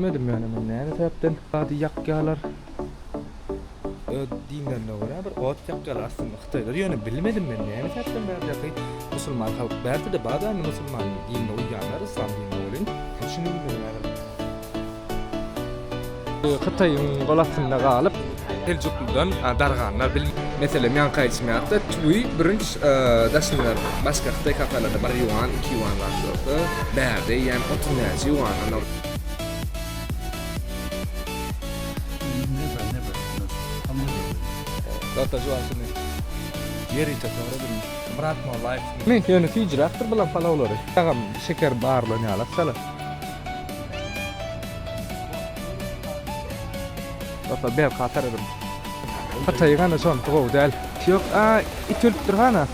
bilmedim yani ben näme sebäpden ady ýakýalar. Dinlerine göre bir ot ýakýalar aslında Hytaýda ýöne bilmedim ben näme sebäpden bäri ýaky musulman halk bäri de badan musulman dinine uýanlar, İslam dinine bolan. Şunu bilmedim. Hytaýyň golatynda galyp Selçukludan darganlar bil. Mesela men gaýtmaýakda tüy birinç daşynlar başga Hytaý kafalarda 1 yuan, 2 yuan başlapdy. Bäri ýani 30 yuan anar. Data juansını yeri çatardım. Bırakma life. Men ýöne tüýjüräkdir bilen palawlary. Tagam şeker barlanyalak sala. Data bev katar edim. Hytaý gana şon gow däl. Ýok, itülip durgana.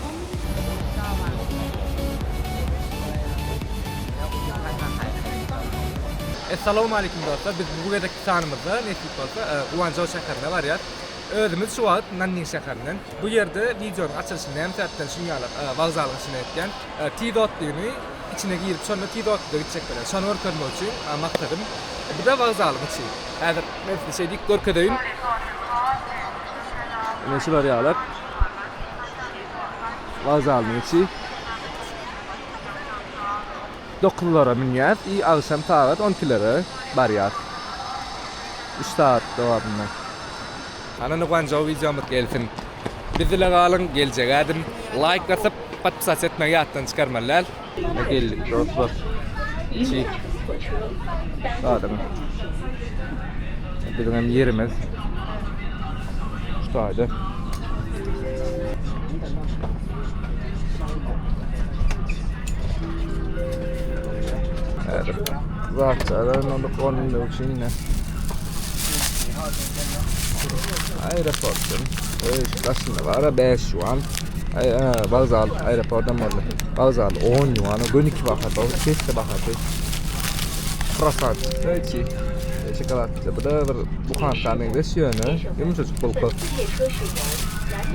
Assalamu alaykum dostlar. Biz bu gedeki sanymyzda näçe bolsa, Guangzhou şäherinde barýar. Özümüz şu wagt Nanning şäherinden. Bu ýerde videonyň açylyşyny hem täpden şuňalar wagzalyň içine etken. Tidot diýeni içine girip şonu Tidotda gitjek bilen. Şonu görmek üçin maksadym. Bu da wagzalyň içi. Häzir men size şeýdik görkedeýin. Näçe barýarlar? Wagzalyň içi. Dokuzlara minýär, agşam saat 12-lere barýar. 3 saat dowamında. Ana Guangzhou videomuz gelsin. Bizle galyň, geljek adım like basyp, patpysat etmegi ýatdan çykarmalar. Geldik dostlar. Çi. Adam. Bizim yerimiz. Şurada. Evet. Zaten onu konuyla uçuyla. Aeroportdan. Aslında var 5 yuan. Vokzal aeroportdan var. Vokzal 10 yuan. Gönük vakat. O kesti vakat. Croissant. Çi. Şokoladlı. Bu da bir buxantanın versiyonu. Yumuşacık bulku.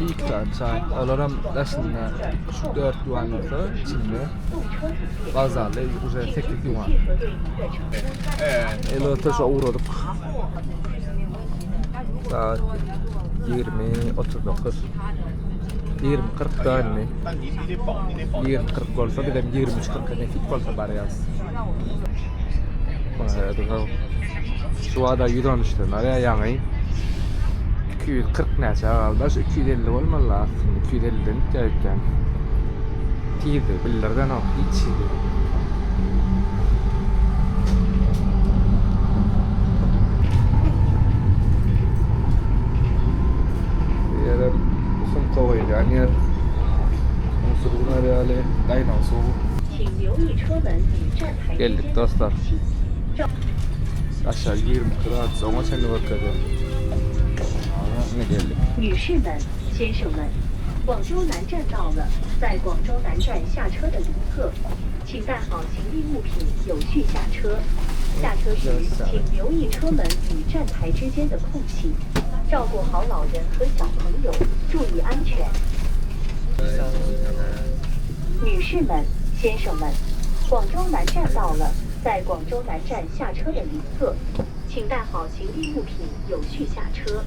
İlk tane çay. Olaram aslında 4 yuan olsa içinde. Vokzalda уже 8 yuan. Elo taşa uğradık. Saat 20:39. 20:40 tane. 20:40 bolsa bir de 23:40 nefit bolsa barýas. Şu ada ýüdönüşde narya ýaňy 240 näçe albaş 250 bolmaly aslında 250'den gelýän. Tiýdi billerden ok içi. Yani Musulman reale dinosaur. Geldik dostlar. Aşağı 20 grad ama sen ne bakıyorsun? Ne geldik? 女士们、先生们，广州南站到了，在广州南站下车的旅客，请带好行李物品，有序下车。下车时，请留意车门与站台之间的空隙，照顾好老人和小朋友，注意安全。女士们、先生们，广州南站到了，在广州南站下车的旅客，请带好行李物品，有序下车。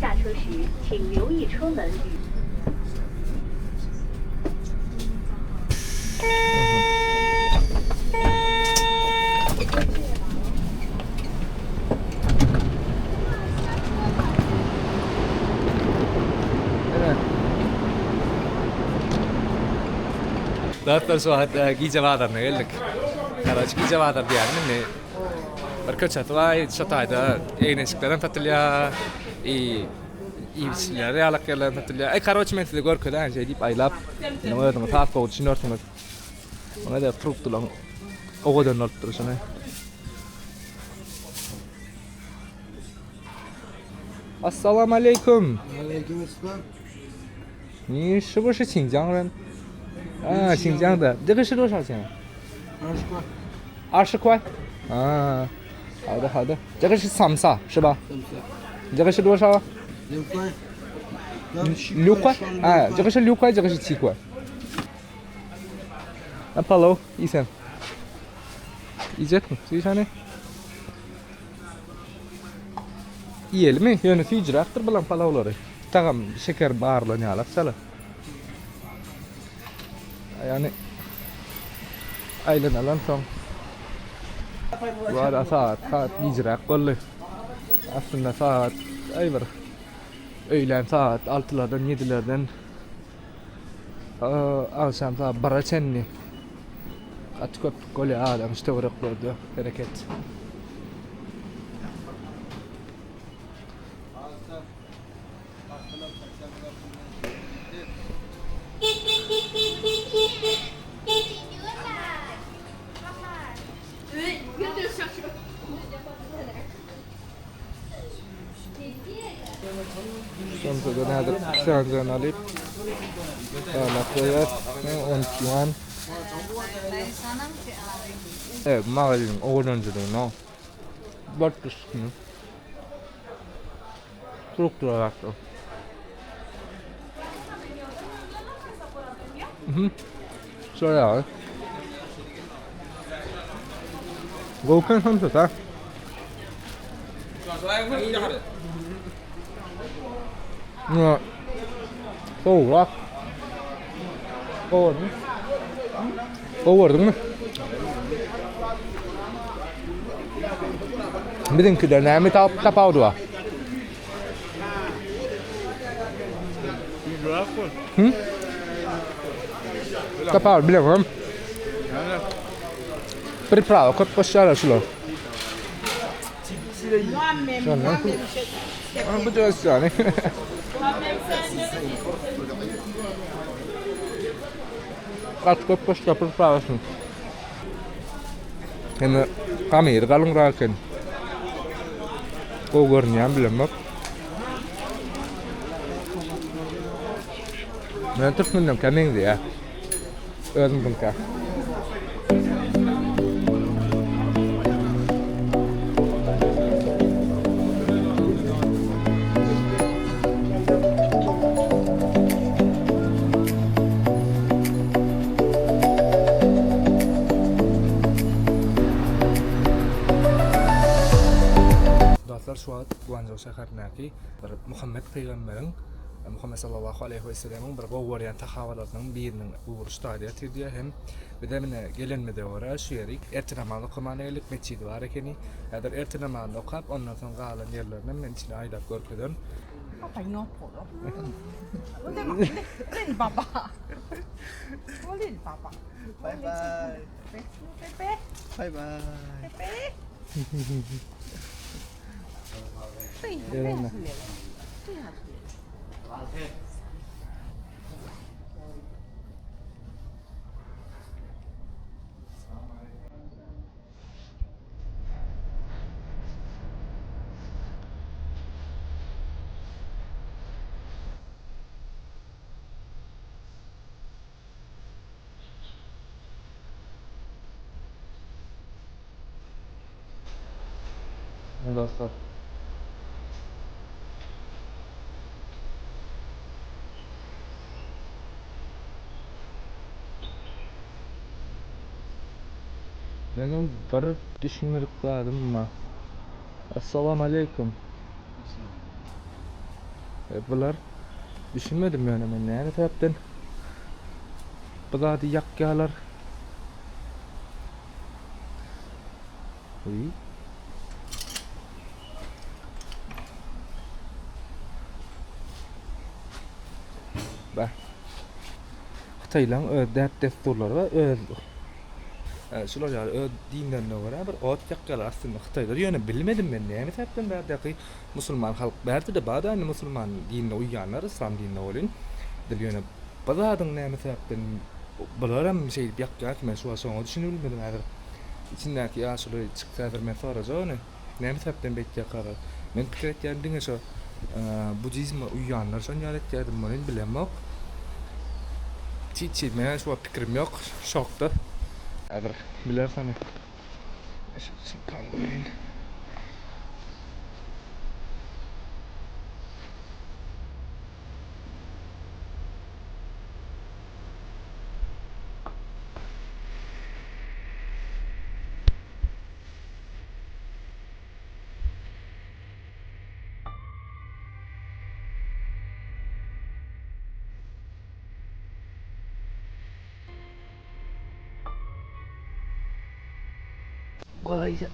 下车时，请留意车门与。Dostlar şu an Gice Badar'ına geldik. Karaç Gice Badar diýärmi ne? Bir köçet var, Şataýda eýneşiklerden tatylýar. İýişler, ýalak ýerlerden tatylýar. Karaç men size görkezän şey diýip aýlap, näme ödüňiz taap gowy düşünýärsiňiz. Ona da fruktulan ogadan altyryşyny. Assalamu alaikum. Aleykümselam. 你是不是新疆人？啊，新疆的，这个是多少钱？20 块。啊，好的好的，这个是samsa是吧？这个是多少6块。6块？哎，这个是6块，这个是7块。Apollo, iyi sen. Yiyecek mi? Su içene. Yiyelim mi? Yani hicrattır bilen palavları. Tağam şeker bağırla ne alasala. Yani aylanalan son. Bu ara saat hicrak gollu. Aslında saat ayvar. Öğlen saat 6'lardan 7'lerden akşam saat 1'e çenni. Atkop golü adam işte uğraklardı hareket. Sonra da nedir? Sen alıp koyar. 10 yuan. Evet, mağazanın oğlancılığı no. Bakışını. Çok durak. Şöyle abi. Volkan hamsa ta. Ya. Soğuk. Soğuk mu? Soğuk mu? Bizimki de nemi tapavdu var. Hı? Tapavdu biliyor musun? Приправа, как пошла шло. Bu da yani. Как пошла приправа. Hem kamera kalın raken. O görünüyor bilemem. Ben Türk mündüm kemin diye. Özüm bunka. Şu an Guangzhou şäherindäki bir Muhammed peýgamberiň Muhammed sallallahu aleyhi ve sellem'in bir gowurýan tahawulatynyň biriniň uğuruşdaýdy diýär hem bedemine gelenmede wara şu ýerik erti namaz okuman elik meçidi bar ekeni. Häzir erti namaz okap ondan soň galan ýerlerden men içine aýdap görkezden. Apa nyopo lo? Len baba. Len baba. Bye bye. Pepe. Bye bye. Pepe. Yerine. Dostlar. Benim bir düşünürük vardım ama. Assalamu alaikum. Bular düşünmedim yani ben ne sebepten. Bular yakyalar. Uy. Bak. Xitaylan ödep desturları var. Şular ýaly öz dinden göre bir ot ýakýalar aslında Xitayda ýöne bilmedim men näme sebäpden bärdäki musulman halk bärde de bada musulman dinine uýýanlar İslam dinine bolan dil ýöne badadyň näme sebäpden bularam şey ýakýar men şu soňa düşünip bilmedim häzir içindäki ýaşuly çykýar men sorajany näme sebäpden bekýakar men pikir etýändiňe şu budizm uýýanlar şoň ýaletýärdim men bilemok çiçi men şu pikirim ýok şokda. Häzir bilersen. Pangolin. 过一下，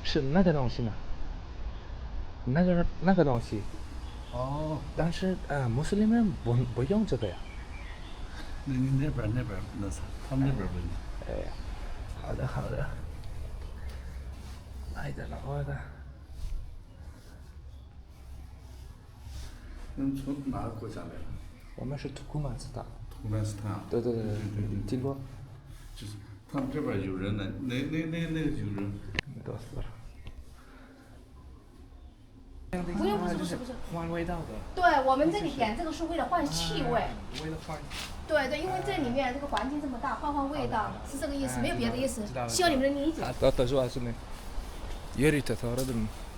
是那个东西呢？那个东西，哦，但是穆斯林们不用这个呀。那边那啥，他们那边不用。哎，好的好的，来的了，我的。从哪个国家来的？我们是土库曼斯坦。土库曼斯坦。对，听过。就是他们这边有人呢，那个有人。多死了。不用，不是，换味道的。对，我们这里点这个是为了换气味。为了换。对，因为这里面这个环境这么大，换味道是这个意思，没有别的意思。希望你们能理解。حتى شو اسمه يريد ثورة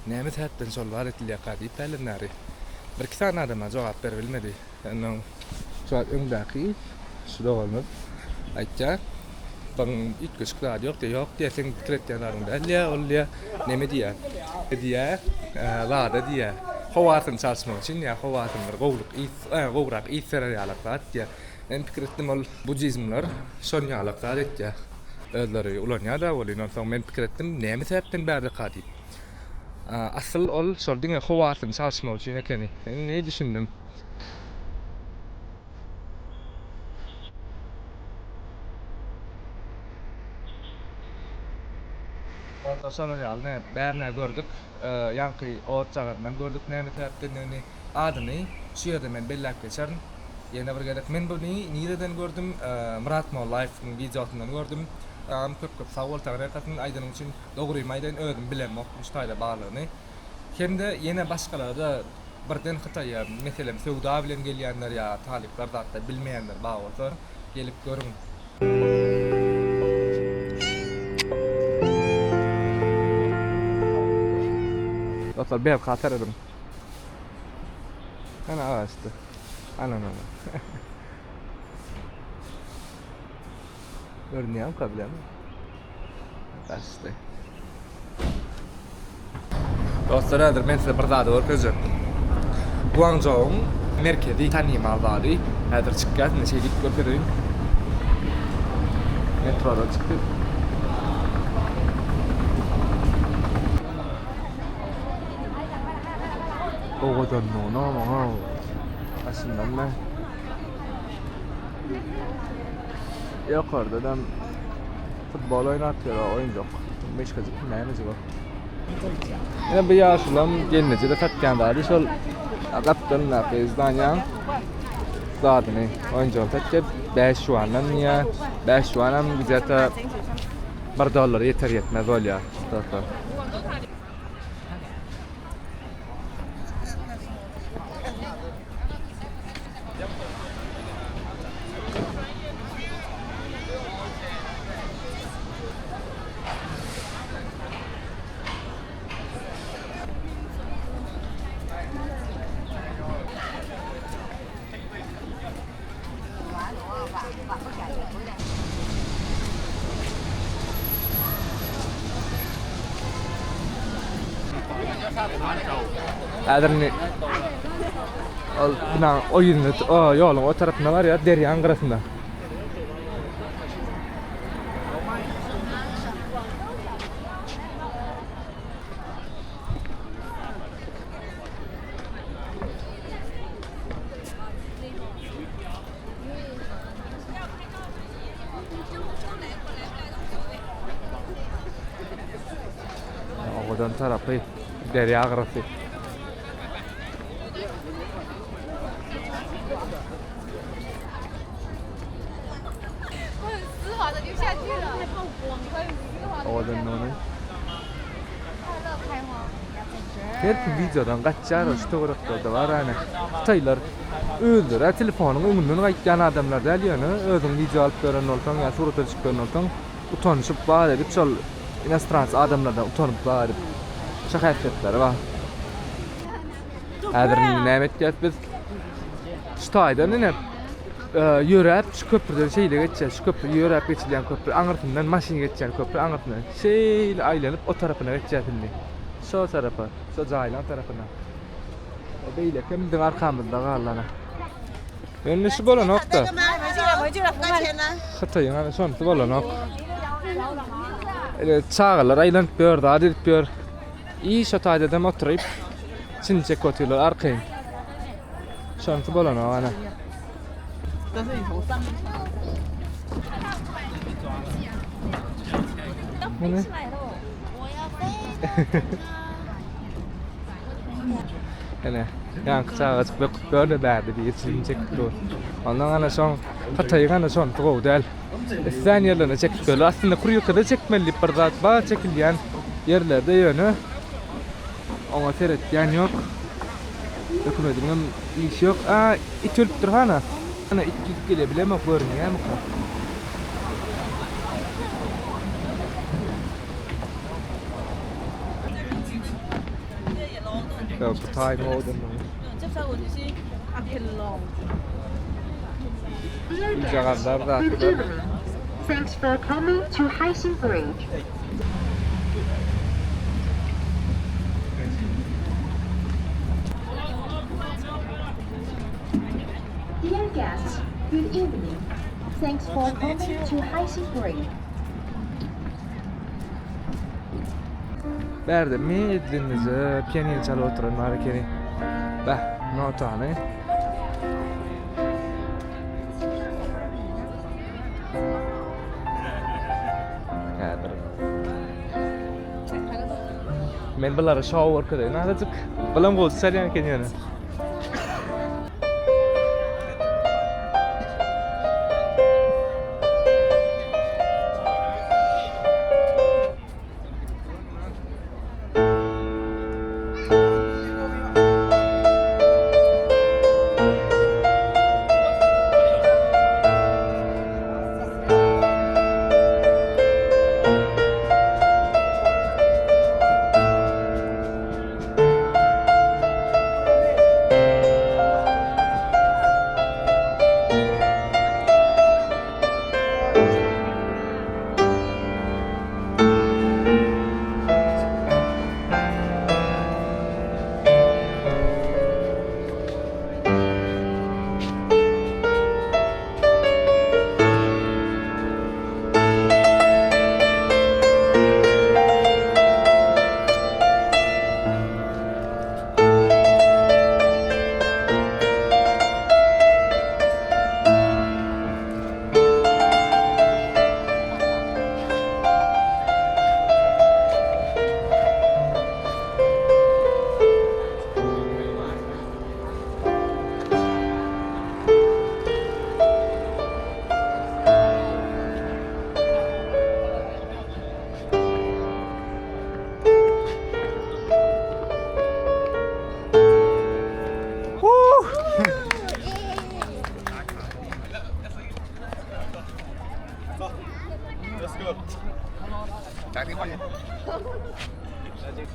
نعمت حتى صلوات اللي قاعد يبال النار بركثان هذا ما جواب بير بالمدي لأنه شو داخل شلو المد أجا بن يتكش كذا يوك تيا سين كريت يا نارون ده ليه ولا نمديا ديا بعد ديا خواتم ساس موشين يا خواتم غورق إيثر على قاتيا en fikrettim budizmlar son yalaqlar etja ödleri ulanýada bolýan soň men fikrettim näme sebäpden bäri qady asıl ol şoldyň howasyny saçmak üçin ekeni ne düşündim Ondan sonra ýaly bärne gördük ýanky ot çagardan gördük näme sebäpden adyny şu ýerde men bellap geçerim. Yine bir gelip men bunu nereden gördüm? Murat Mollaev'in videosundan gördüm. Köp savol tagriqatyn aýdanyň üçin dogry maýdan ödüm bilenmek muştaýla barlygyny. Hem de yine başgalar da birden Hytaýa, meselem Söwda bilen gelýänler ýa talipler zatda bilmeýänler bar bolsa gelip görüň. Dostlar beýle hatar edim. Ana açdy. Ana. Görünüyor mu kabilem? Başta. Dostlar adır men size bir daha doğru gözüm. Guangzhou merkezi tanıyım aldı. Adır çıkkat ne şey gidip götürün. Metroda çıktı. Oğuzhan no. Aslında ben yukarıdan futbol oynatıyor oyuncak. Meşgazı neyimiz var? Yine bir yaşlılar gelince de tatkendarı şol kaptanın akızdan zaten oyuncak tatken 5 şuandan ya 5 şuandan bize de $1 yeter yetmez oluyor. Adırni bina oyunun yolun o tarafında var ya deryanın kırasında. Oradan tarafı derya kırası. Oradan onu. Her videodan kaçar işte da var hani. Taylar öldür. Telefonun umundun qaytgan adamlar da yani özün video alıp gören olsan ya surat açıp gören olsan utanışıp var edip şol inostranc adamlardan utanıp var edip şaka etdiler va. Häzir näme etdik biz? Ştaýdan ine ýörep şu köprüden şeýle geçýär. Şu köprü ýörep geçilýän köprü, aňyrtyndan maşyn geçýän köprü, aňyrtyndan şeýle aýlanyp o tarapyna geçýärdi. Şu tarapa, şu jaýlan tarapyna. Beýle kimdiň arkamızda garlana. Önüsi bolan nokta. Hytaýyň ana şonusy bolan nokta. Çağlar aylanıp bir da adilip bir iyi şu taydada oturup çin çek oturuyorlar arkayın. Şansı bolan o ana. 但是你头上 Bu ne? Hele yankı çağı açıp böyle derdi bir çin çek dur. Ondan ana son katayı ana son tuğu del. Sen yerlerine çekip böyle aslında kuruyor kadar çekmeli bir zat var çekilyen yerlerde yönü. Ama seyret yani yok. Dokunmadığım iş yok. İt ölüp dur hana. Ana it gidip gelebilemem görmüyor ya mı? Yok bu time oldu mu? 接收我就是阿片咯。 Caganlar da. Good evening. Thanks for coming to Haixing Bridge. Dear guests, good evening. Thanks for coming to Haixing Bridge. Berdi mi edinize piyanino çalıp oturan var ki. Bah, ne tane? Kader. Men bular shower qiladi. Nadazik bilan bo'lsa saryan kenyani.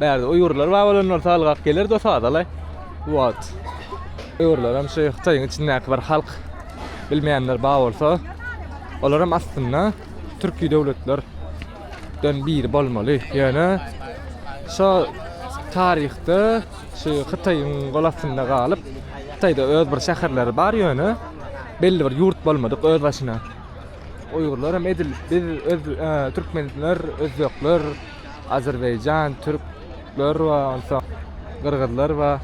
Nerede Uygurlar var olanlar salgak gelir de sağdalar. What? Uygurlar hem şey Xitayın içindeki bir halk bilmeyenler bağ olsa onlar hem aslında Türkiye devletler dön bir bolmalı. Yani şu tarihte şu Xitayın golasında kalıp Xitayda öz bir şehirler var yani belli bir yurt bolmadık öz başına. Uygurlar hem edil biz Türkmenler, Özbekler, Azerbaycan, Türkler ve Kırgızlar ve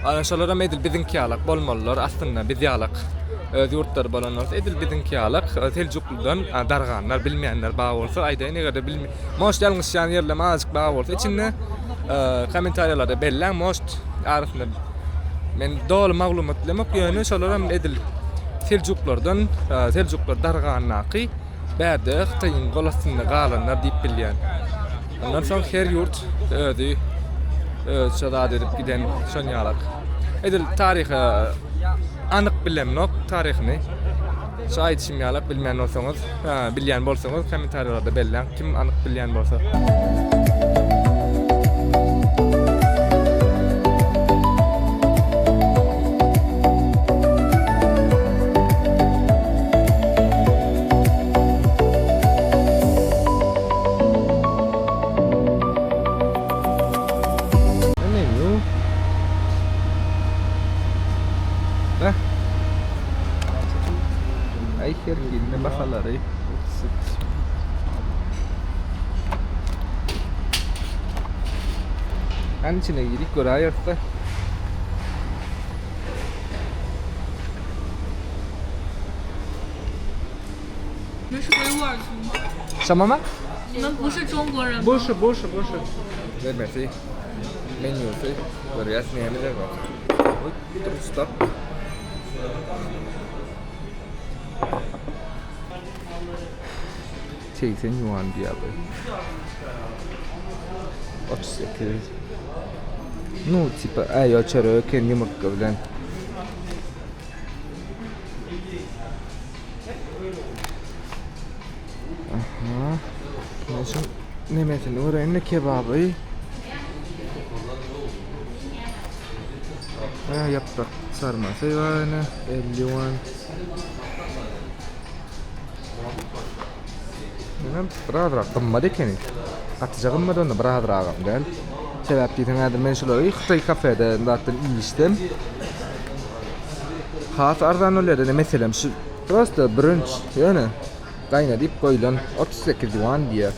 Anşalar hem edil bizimki alak bolmalılar aslında biz alak öz yurtlar bolanlar edil bizimki alak Selçukludan darganlar bilmeyenler bağ olsa ayda ne kadar bilmi most yanlış yerle azıcık bağ olsa içinde komentarlarda belli most arasında men doğru maglumatlamak yani şolar hem edil Selçuklardan Selçuklar darganaqı bäde Xitayın golasında galanlar diýip bilýän. Ondan soň her yurt özi şada edip giden şonýalak. Edil tarihi anyk bilemnok tarihini. Şaýat şimýalak bilmän bolsaňyz, bilýän bolsaňyz komentarlarda belläň kim anyk bilýän bolsa. Ay, hergin ne bakalari. Hani içine gidik göre ayırttı.那是维吾尔族吗？什么吗？你们不是中国人吗？不是。Vermesi. Menüsü. Görüyoruz neyimiz var. Oy, dur stop. Çeksen yuan diye abi. 38. Ну, типа, я вчера yumurtка bilen. Aha. Nasıl? Ne mesela oraya ne kebabı? Yaprak sarması var ne? 50 yuan. Benim birader qımmadı ekeni. Qatıca qımmadı onda birader ağam gel. Sebep dedim adım men şuları Xitoy kafede zaten içtim. Has arzan öyle mesela şu просто brunch yani kayna deyip koyulan 38 yuan diye.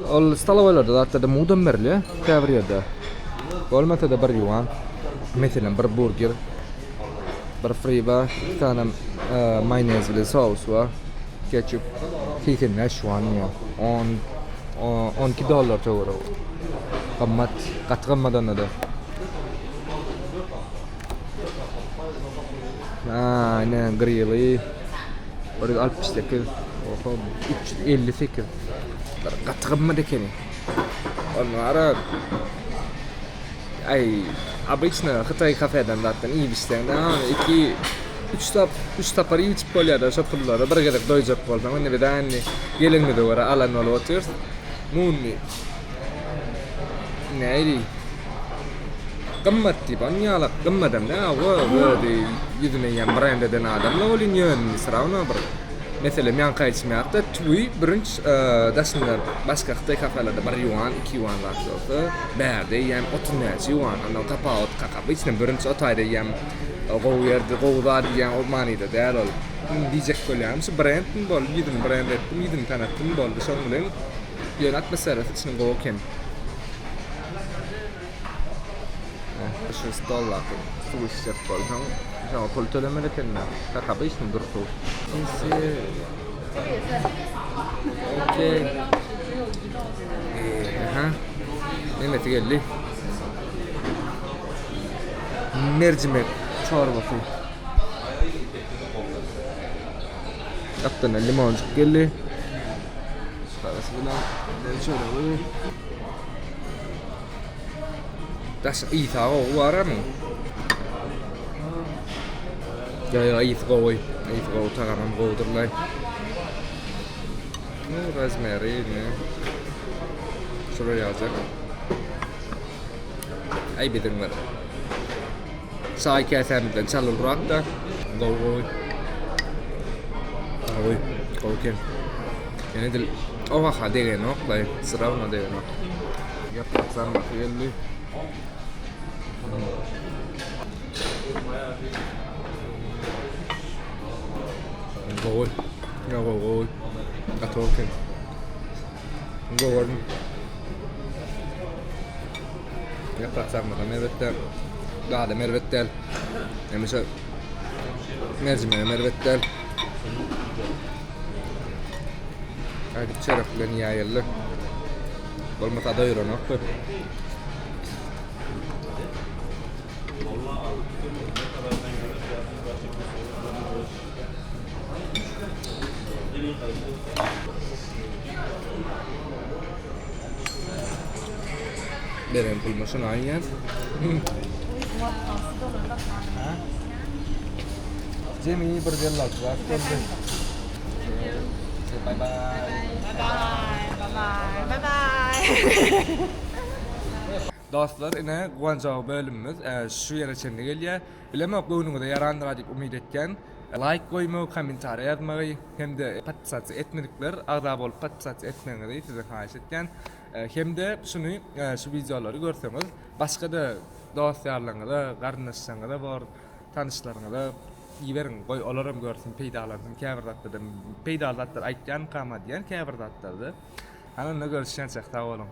Ol stalovalarda zaten mudan berli kavriyada. Olmasa da 1 yuan. Mesela bir burger, bir friba, bir tane mayonezli sos var. Ketchup. Kesin ne şu an ya? 12 dolar çoğuru. Qimmat, qat qimmadan da. Ne grilli. Orada 68. Oho 358. Qat qimmat ekeni. Onlara ay обычно Xitoy kafeden zaten iyi bir şey. 3 tapar içip bolýar şo pullara bir gerek doýjak bolsam indi bir däni gelenmedi wara alan ol otur munni näýdi qimmat diýip anýala qimmadam da we ýüzüne ýan brendeden adamla bolýan ýön sırawna bir mesela men gaýtmýakda tüy birinç daşynda başga Xitoy kafelerde 1 yuan 2 yuan bolsa berde ýam 30 yuan ana tapaut kakap içine birinç otayda ýam Gowyerde gowda diýen o manida däl ol. Diýjek bolýam, şu brendin bol, ýedin brend etdim, ýedin tanatdym boldy. Şoň bilen ýön atmosferasy içine gowken. Şu stollar, su içip bolsam, şoň pul tölemeli kenä. Kakap içine durdu. Okey. Ne geldi? Mercimek çorbası. Yaptığına limoncuk geldi. Parası bilen şöyle bu. Das iyi tağı var mı? Ya iyi tağı. İyi tağı tagamam goldurlay. Ne rosemary ne? Şuraya yazacak. Ay bir var. Sai kesemden çalılrak da goy. Oy, okey. Yani dil oha hadege no, lay sıravna de no. Yapraksan bakıyelli. Goy. Ya goy. Atoken. Goy. Yapraksan bakıyelli evet. Daha da mervettel. Mesela mercimeğe mervettel. Haydi çarıklarını yayıldı. Olmasa doyurun o. Beren pulmasını ayyan. Jamie berdialog var. Bye bye. Bye bye. Dostlar, ine Guangzhou bölümümüz şu yere çenli gelýär. Bilemek bugünüňde yarandyr diýip umyt etken. Like goýmagy, kommentaar ýazmagy, hemde patsaty etmedikler, agda bolup patsaty etmeňizi size haýyş etken. Hemde şunu şu videolary görseňiz, başga-da dostlarlaryňyza, garnaşlaryňyza bar, tanışlaryňyza ýeberin, goý olaram görsün, peýdalansyn, käbirdatlardan peýdalatlar aýtjan, kama diýen käbirdatlardy. Ana görüşýän çakda bolun.